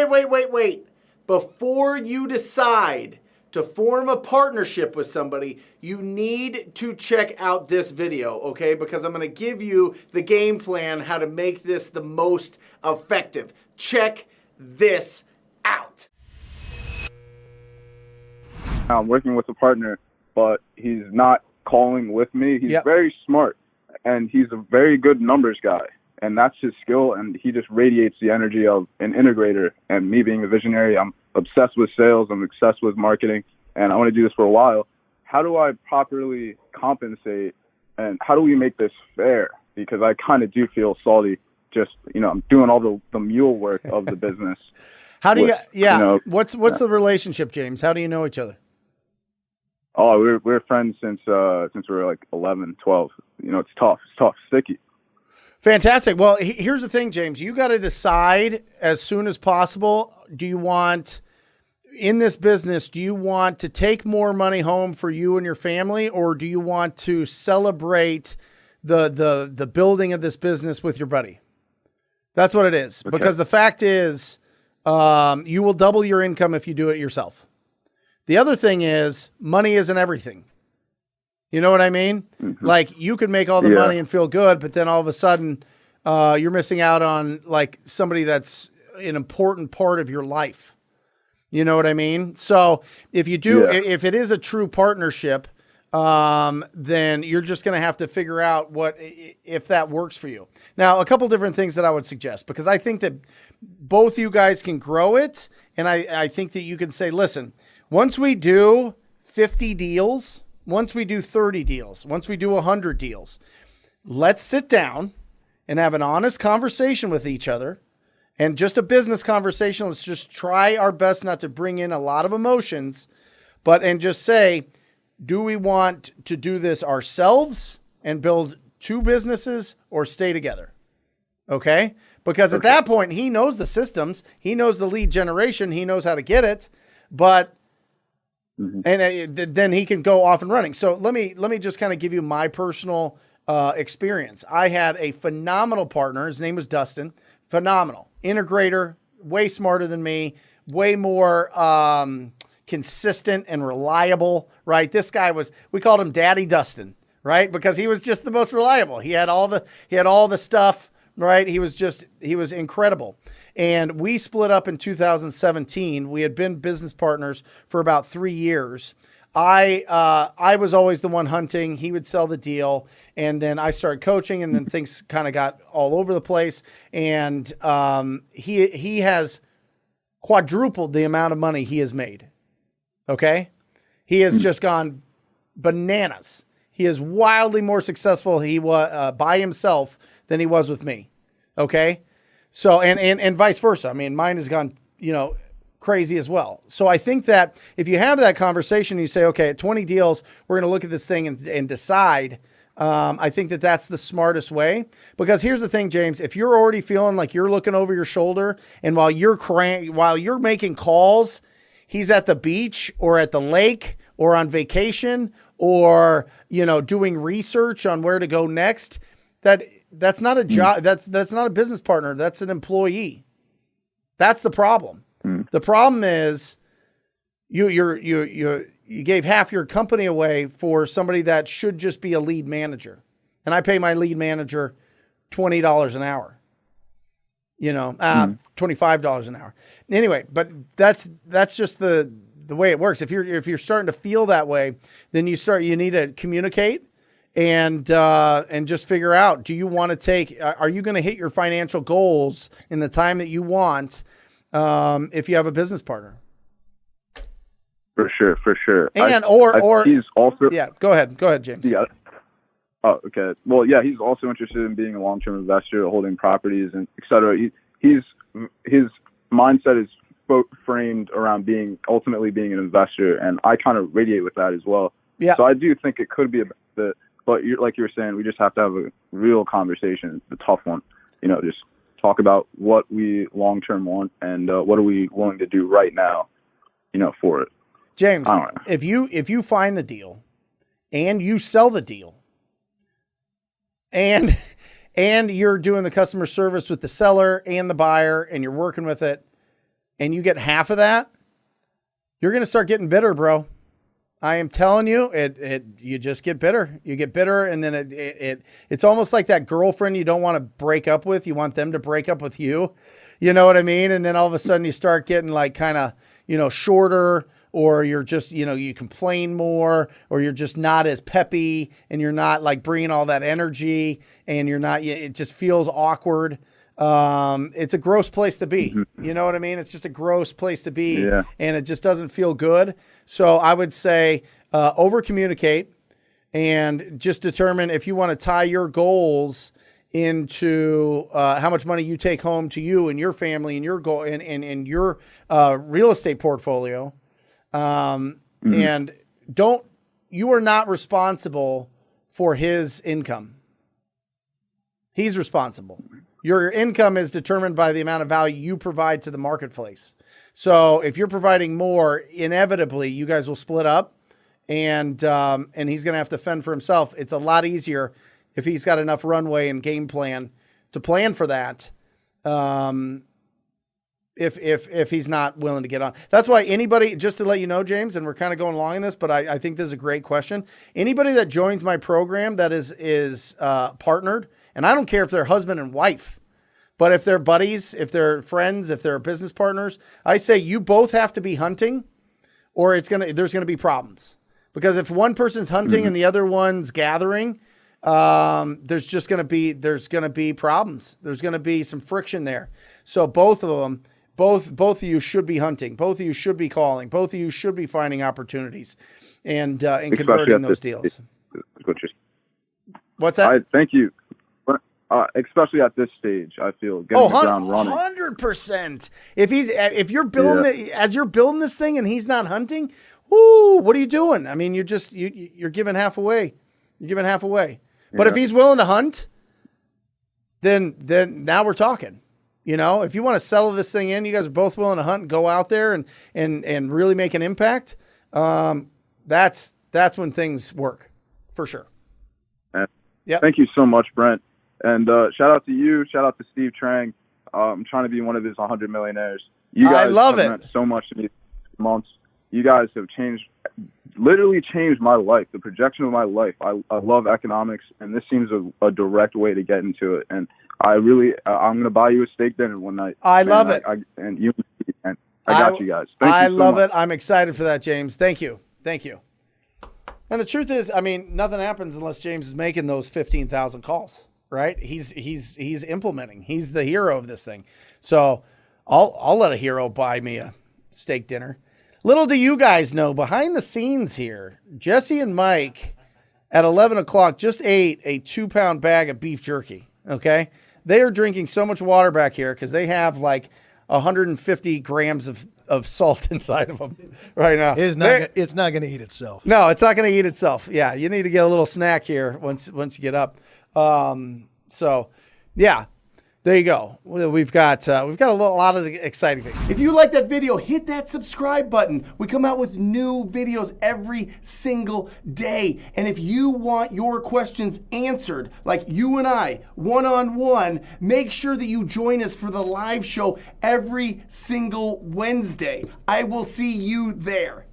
wait. Before you decide to form a partnership with somebody, you need to check out this video, okay? Because I'm going to give you the game plan how to make this the most effective. Check this out. I'm working with a partner, but he's not calling with me. He's very smart, and he's a very good numbers guy, and that's his skill, and he just radiates the energy of an integrator. And me being a visionary, I'm obsessed with sales, I'm obsessed with marketing, and I want to do this for a while. How do I properly compensate, and how do we make this fair? Because I kind of do feel salty. Just, I'm doing all the mule work of the business. How do what's the relationship, James? How do you know each other? Oh, we're friends since we were like 11, 12. It's tough, sticky. Fantastic. Well, here's the thing, James. You got to decide as soon as possible. Do you want, in this business, do you want to take more money home for you and your family, or do you want to celebrate the building of this business with your buddy? That's what it is. Okay. Because the fact is, you will double your income if you do it yourself. The other thing is, money isn't everything. You know what I mean? Mm-hmm. Like, you can make all the money and feel good, but then all of a sudden you're missing out on like somebody that's an important part of your life. You know what I mean? So if you do, if it is a true partnership, then you're just going to have to figure out if that works for you. Now, a couple different things that I would suggest, because I think that both you guys can grow it. And I think that you can say, listen, once we do 50 deals, once we do 30 deals, once we do 100 deals, let's sit down and have an honest conversation with each other, and just a business conversation. Let's just try our best not to bring in a lot of emotions, and just say, do we want to do this ourselves and build two businesses, or stay together? Okay? Because at that point, he knows the systems, he knows the lead generation, he knows how to get it, but then he can go off and running. So let me just kind of give you my personal experience. I had a phenomenal partner. His name was Dustin. Phenomenal integrator, way smarter than me, way more consistent and reliable. Right? This guy we called him Daddy Dustin, right? Because he was just the most reliable. He had all the stuff. Right. He was incredible. And we split up in 2017. We had been business partners for about 3 years. I was always the one hunting. He would sell the deal. And then I started coaching, and then things kind of got all over the place. And he has quadrupled the amount of money he has made. Okay. He has just gone bananas. He is wildly more successful by himself than he was with me. Okay. So, and vice versa. I mean, mine has gone, crazy as well. So I think that if you have that conversation, you say, okay, at 20 deals, we're going to look at this thing and decide. I think that that's the smartest way, because here's the thing, James, if you're already feeling like you're looking over your shoulder, and while you're making calls, he's at the beach or at the lake or on vacation or, doing research on where to go next, that's not a job. That's not a business partner. That's an employee. That's the problem. The problem is you gave half your company away for somebody that should just be a lead manager. And I pay my lead manager $20 an hour, $25 an hour. Anyway, but that's just the way it works. If you're starting to feel that way, then you need to communicate and just figure out, do you want to are you going to hit your financial goals in the time that you want, if you have a business partner? For sure. And he's also, go ahead, James. Yeah. Oh, okay. Well, yeah, he's also interested in being a long-term investor, holding properties and et cetera. His mindset is framed around ultimately being an investor. And I kind of radiate with that as well. Yeah. So I do think it could be a bit, but like you were saying, we just have to have a real conversation, the tough one, just talk about what we long-term want and what are we willing to do right now, for it. James, if you find the deal and you sell the deal and you're doing the customer service with the seller and the buyer and you're working with it and you get half of that, you're going to start getting bitter, bro. I am telling you, you just get bitter. You get bitter, and then it's almost like that girlfriend you don't want to break up with. You want them to break up with you. You know what I mean? And then all of a sudden you start getting like kind of, shorter, or you're just, you complain more, or you're just not as peppy, and you're not like bringing all that energy, and it just feels awkward. It's a gross place to be. You know what I mean? It's just a gross place to be, and it just doesn't feel good. So I would say over communicate, and just determine if you want to tie your goals into how much money you take home to you and your family and your goal and your real estate portfolio. And you are not responsible for his income. He's responsible. Your income is determined by the amount of value you provide to the marketplace. So if you're providing more, inevitably you guys will split up, and he's going to have to fend for himself. It's a lot easier if he's got enough runway and game plan to plan for that. If he's not willing to get on. That's why anybody, just to let you know, James, and we're kind of going along in this, but I think this is a great question. Anybody that joins my program that is partnered, and I don't care if they're husband and wife, but if they're buddies, if they're friends, if they're business partners, I say you both have to be hunting, or there's gonna be problems. Because if one person's hunting and the other one's gathering, there's gonna be problems. There's gonna be some friction there. So both of them, both of you should be hunting. Both of you should be calling. Both of you should be finding opportunities and converting those deals. What's that? Thank you. Especially at this stage, I feel getting the ground running. 100%. If you're building as you're building this thing and he's not hunting, what are you doing? I mean, you're giving half away. You're giving half away. But if he's willing to hunt, then now we're talking. If you want to settle this thing in, you guys are both willing to hunt and go out there and really make an impact. That's when things work for sure. Yeah. Thank you so much, Brent. And shout out to you. Shout out to Steve Trang. I'm trying to be one of his 100 millionaires. You guys have meant so much to me these months. You guys have literally changed my life, the projection of my life. I love economics, and this seems a direct way to get into it. And I'm going to buy you a steak dinner one night. I love it. I got you guys. Thank you I so love much. it. I'm excited for that, James. Thank you. Thank you. And the truth is, nothing happens unless James is making those 15,000 calls. Right? He's implementing. He's the hero of this thing. So I'll let a hero buy me a steak dinner. Little do you guys know, behind the scenes here, Jesse and Mike at 11 o'clock just ate a 2-pound bag of beef jerky. Okay. They are drinking so much water back here because they have like 150 grams of salt inside of them right now. It's not going to eat itself. No, it's not going to eat itself. Yeah. You need to get a little snack here once you get up. So yeah, there you go. We've got a lot of exciting things. If you like that video, hit that subscribe button. We come out with new videos every single day. And if you want your questions answered, like you and I, one-on-one, make sure that you join us for the live show every single Wednesday. I will see you there.